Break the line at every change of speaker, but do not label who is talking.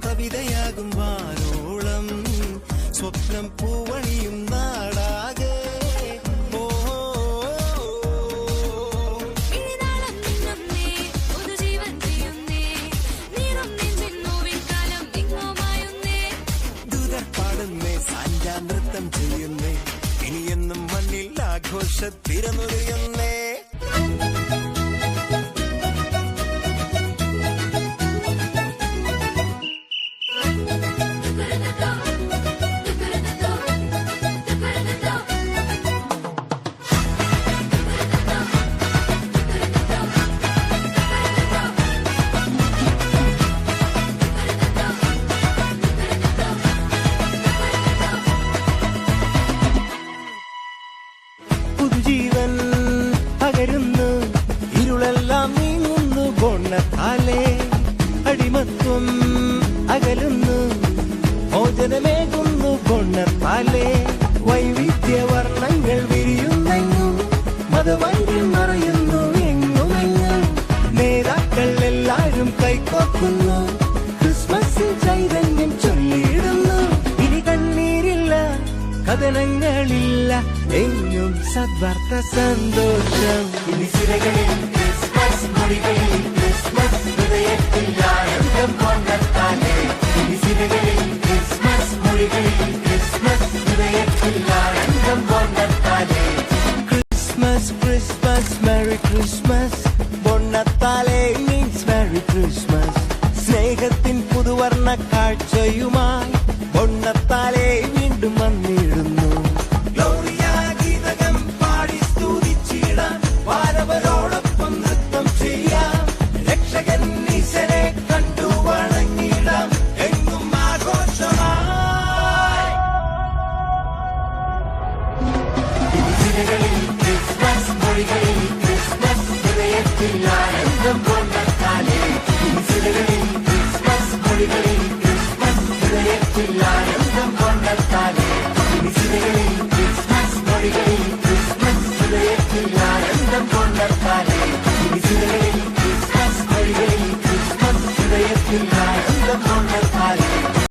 കവിതയാകും വാനോളം സ്വപ്നം പൂവണിയും നാടാകെ പാടുന്നേ സാഞ്ചാ നൃത്തം ചെയ്യുന്നേ ഇനിയെന്നും മണ്ണിൽ ആഘോഷത്തിരനുറിയുന്നേ പുതുജീവൻ പകരുന്നു ഇരുളെല്ലാം നീങ്ങുന്നു ബോണത്താലേ അടിമത്വം അകലുന്നു മോചനമേകുന്നു ബോണത്താലേ വൈവിധ്യവർണ്ണങ്ങൾ വിരിയുന്നെങ്ങും മതവൈര്യം മറയുന്നു എങ്ങുമെങ്ങും നേതാക്കൾ എല്ലാവരും കൈകോർക്കുന്നു ക്രിസ്മസിൽ ചൈതന്യം ചൊല്ലിയിടുന്നു ഇനി കണ്ണീരില്ല കഥനങ്ങളില്ല എങ്ങും സദ്വാർത്ത സന്തോഷം ഇനി സിരകളിൽ ക്രിസ്മസ് മൊഴികളിൽ ക്രിസ്മസ് ഹൃദയത്തിൽ ആനന്ദം കൊണ്ടെത്താനേ ഇനി സിരകളിൽ ക്രിസ്മസ് മൊഴികളിൽ ക്രിസ്മസ് ഹൃദയത്തിൽ ആനന്ദം കൊണ്ടെത്താനേ ക്രിസ്മസ് ക്രിസ്മസ് മെറി ക്രിസ്മസ് ബോണത്താലേ മീൻസ് മെറി ക്രിസ്മസ് സ്നേഹത്തിൻ പുതുവർണ്ണ കാഴ്ചയുമായി ബോണത്താലേ വീണ്ടും വന്നിടുന്നു വാരവരോടൊപ്പം നൃത്തം ചെയ്യാം രക്ഷകൻ ഈശ്വരെ കണ്ടു വണങ്ങിടാം എങ്ങും ആഘോഷമായി ക്രിസ്മസ് മൊഴികളിൽ ക്രിസ്മസ് ഹൃദയത്തിൽ ആനന്ദം കൊണ്ടെത്താനേ ക്രിസ്മസ് മൊഴികളിൽ ക്രിസ്മസ് ഹൃദയത്തിൽ ആനന്ദം കൊണ്ടെത്താനേ ക്രിസ്മസ് മൊഴികളിൽ ക്രിസ്മസ് ഹൃദയത്തിൽ ആനന്ദം കൊണ്ടെത്താനേ ക്രിസ്മസ് മൊഴികളിൽ ക്രിസ്മസ് ഹൃദയത്തിൽ ആനന്ദം